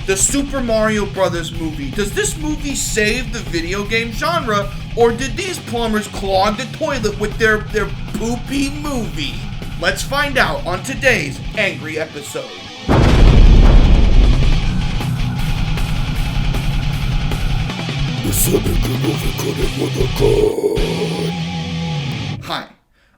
the Super Mario Bros. Movie. Does this movie save the video game genre, or did these plumbers clog the toilet with their poopy movie? Let's find out on today's Angry episode. Hi,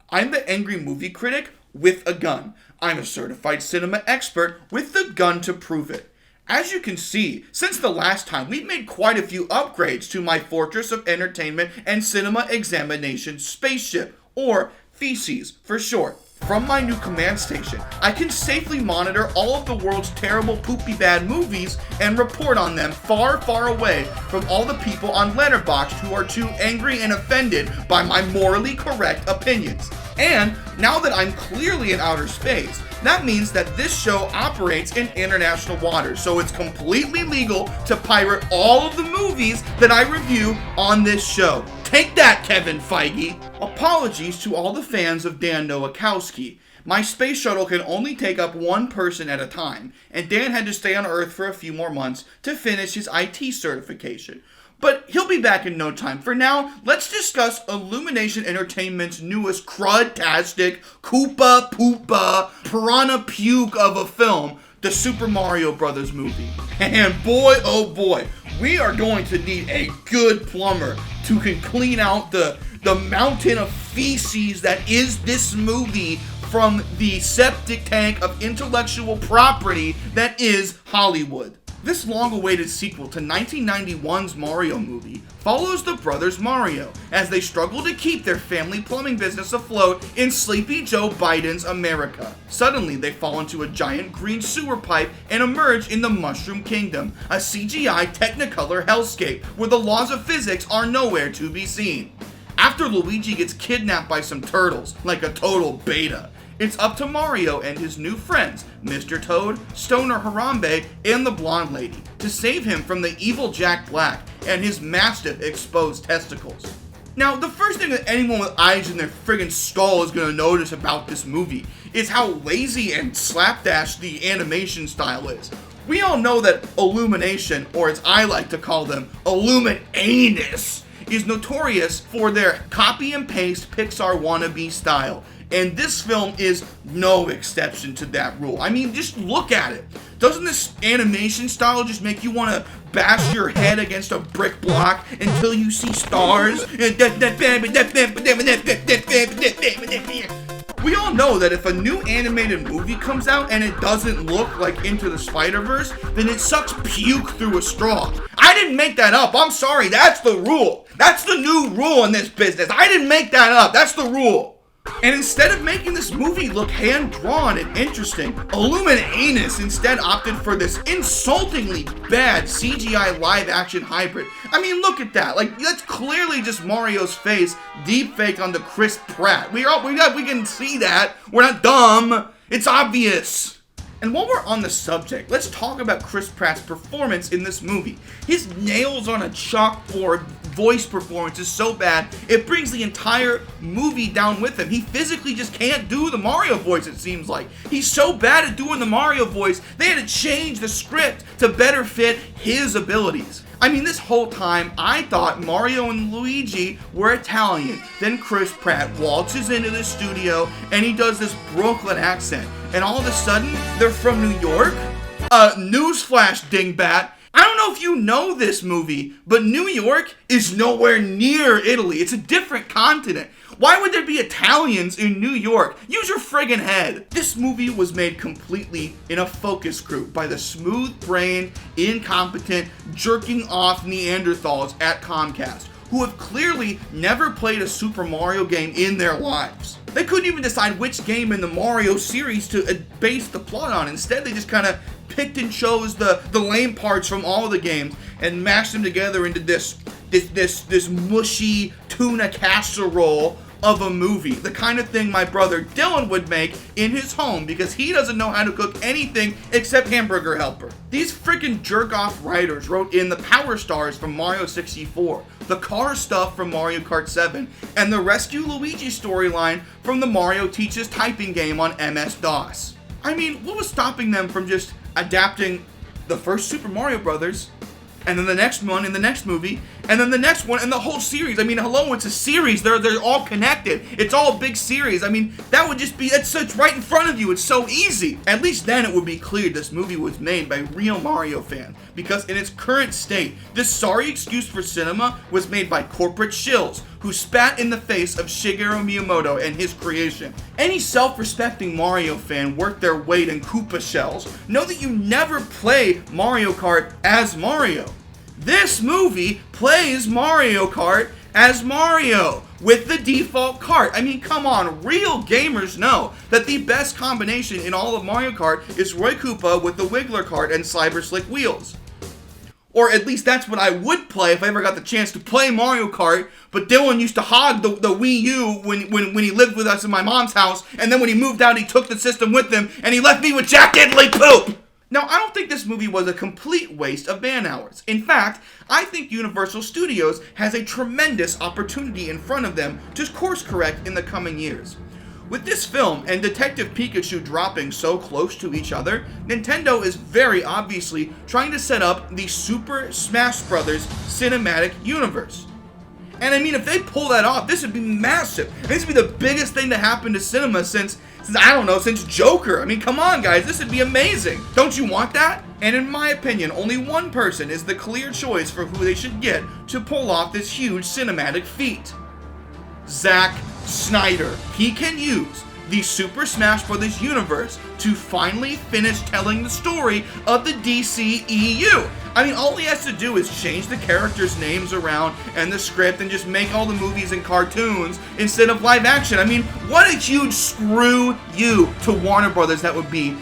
I'm the Angry Movie Critic with a gun. I'm a certified cinema expert with the gun to prove it. As you can see, since the last time, we've made quite a few upgrades to my Fortress of Entertainment and Cinema Examination spaceship, or Feces for short. From my new command station, I can safely monitor all of the world's terrible poopy bad movies and report on them far, far away from all the people on Letterboxd who are too angry and offended by my morally correct opinions. And now that I'm clearly in outer space, that means that this show operates in international waters, so it's completely legal to pirate all of the movies that I review on this show. Take that, Kevin Feige! Apologies to all the fans of Dan Nowakowski. My space shuttle can only take up one person at a time, and Dan had to stay on Earth for a few more months to finish his IT certification. But he'll be back in no time. For now, let's discuss Illumination Entertainment's newest crud-tastic, Koopa Poopa, Piranha Puke of a film, the Super Mario Bros. Movie. And boy, oh boy, we are going to need a good plumber who can clean out the mountain of feces that is this movie from the septic tank of intellectual property that is Hollywood. This long-awaited sequel to 1991's Mario movie follows the brothers Mario as they struggle to keep their family plumbing business afloat in Sleepy Joe Biden's America. Suddenly, they fall into a giant green sewer pipe and emerge in the Mushroom Kingdom, a CGI Technicolor hellscape where the laws of physics are nowhere to be seen. After Luigi gets kidnapped by some turtles, like a total beta, it's up to Mario and his new friends, Mr. Toad, Stoner Harambe, and the Blonde Lady, to save him from the evil Jack Black and his massive exposed testicles. Now, the first thing that anyone with eyes in their friggin' skull is gonna notice about this movie is how lazy and slapdash the animation style is. We all know that Illumination, or as I like to call them, Illuminanus, is notorious for their copy and paste Pixar wannabe style. And this film is no exception to that rule. I mean, just look at it. Doesn't this animation style just make you want to bash your head against a brick block until you see stars? We all know that if a new animated movie comes out and it doesn't look like Into the Spider-Verse, then it sucks puke through a straw. I didn't make that up. I'm sorry. That's the rule. That's the new rule in this business. I didn't make that up. That's the rule. And instead of making this movie look hand-drawn and interesting, Illuminanus instead opted for this insultingly bad CGI live-action hybrid. I mean, look at that. Like, that's clearly just Mario's face deepfake onto Chris Pratt. We can see that. We're not dumb. It's obvious. And while we're on the subject, let's talk about Chris Pratt's performance in this movie. His nails on a chalkboard voice performance is so bad, it brings the entire movie down with him. He physically just can't do the Mario voice, it seems like. He's so bad at doing the Mario voice, they had to change the script to better fit his abilities. I mean, this whole time, I thought Mario and Luigi were Italian. Then Chris Pratt waltzes into the studio, and he does this Brooklyn accent. And all of a sudden, they're from New York? Newsflash, dingbat. I don't know if you know this movie, but New York is nowhere near Italy. It's a different continent. Why would there be Italians in New York? Use your friggin' head. This movie was made completely in a focus group by the smooth-brained, incompetent, jerking-off Neanderthals at Comcast, who have clearly never played a Super Mario game in their lives. They couldn't even decide which game in the Mario series to base the plot on. Instead, they just kind of picked and chose the lame parts from all the games and mashed them together into this mushy tuna casserole of a movie. The kind of thing my brother Dylan would make in his home because he doesn't know how to cook anything except Hamburger Helper. These freaking jerk-off writers wrote in the Power Stars from Mario 64, the car stuff from Mario Kart 7, and the Rescue Luigi storyline from the Mario Teaches Typing game on MS-DOS. I mean, what was stopping them from just adapting the first Super Mario Brothers, and then the next one in the next movie, and then the next one, and the whole series. I mean, hello, it's a series. They're all connected. It's all a big series. I mean, that would just be, it's right in front of you. It's so easy. At least then it would be clear this movie was made by real Mario fans, because in its current state, this sorry excuse for cinema was made by corporate shills who spat in the face of Shigeru Miyamoto and his creation. Any self-respecting Mario fan worth their weight in Koopa shells know that you never play Mario Kart as Mario. This movie plays Mario Kart as Mario with the default kart. I mean, come on, real gamers know that the best combination in all of Mario Kart is Roy Koopa with the Wiggler kart and Cyber Slick wheels. Or at least that's what I would play if I ever got the chance to play Mario Kart, but Dylan used to hog the Wii U when he lived with us in my mom's house, and then when he moved out, he took the system with him, and he left me with Jack Diddley Poop! Now, I don't think this movie was a complete waste of man hours. In fact, I think Universal Studios has a tremendous opportunity in front of them to course correct in the coming years. With this film and Detective Pikachu dropping so close to each other, Nintendo is very obviously trying to set up the Super Smash Bros. Cinematic Universe. And I mean, if they pull that off, this would be massive. This would be the biggest thing to happen to cinema since Joker. I mean, come on, guys, this would be amazing. Don't you want that? And in my opinion, only one person is the clear choice for who they should get to pull off this huge cinematic feat. Zack Snyder. He can use the Super Smash Bros. Universe to finally finish telling the story of the DCEU. I mean, all he has to do is change the characters' names around and the script and just make all the movies and cartoons instead of live action. I mean, what a huge screw you to Warner Brothers that would be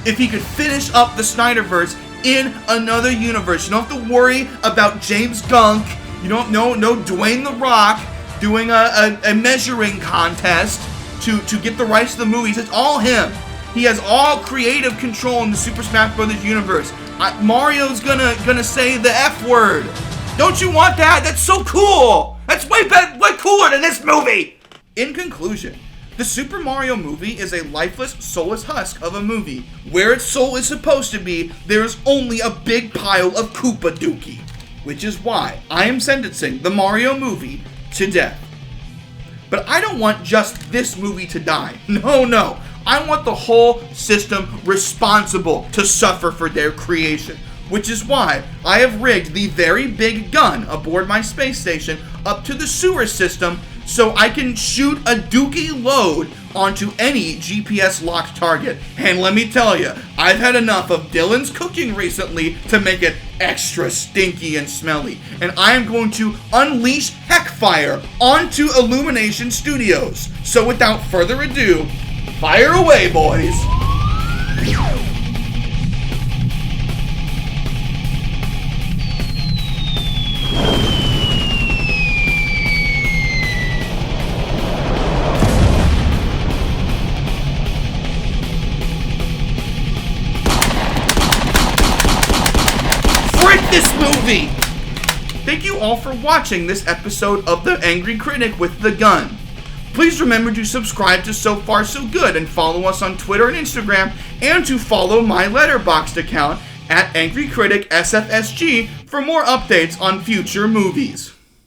if he could finish up the Snyderverse in another universe. You don't have to worry about James Gunk. You don't know Dwayne The Rock doing a measuring contest to get the rights to the movies. It's all him. He has all creative control in the Super Smash Bros. Universe. Mario's gonna say the F word. Don't you want that? That's so cool. That's way cooler than this movie. In conclusion, the Super Mario movie is a lifeless, soulless husk of a movie. Where its soul is supposed to be, there is only a big pile of Koopa Dookie. Which is why I am sentencing the Mario movie to death. But I don't want just this movie to die. No. I want the whole system responsible to suffer for their creation. Which is why I have rigged the very big gun aboard my space station up to the sewer system so I can shoot a dookie load onto any GPS-locked target. And let me tell you, I've had enough of Dylan's cooking recently to make it extra stinky and smelly. And I am going to unleash Heckfire onto Illumination Studios. So without further ado, fire away, boys! This movie! Thank you all for watching this episode of The Angry Critic with the Gun. Please remember to subscribe to So Far So Good and follow us on Twitter and Instagram, and to follow my Letterboxd account at Angry Critic SFSG for more updates on future movies.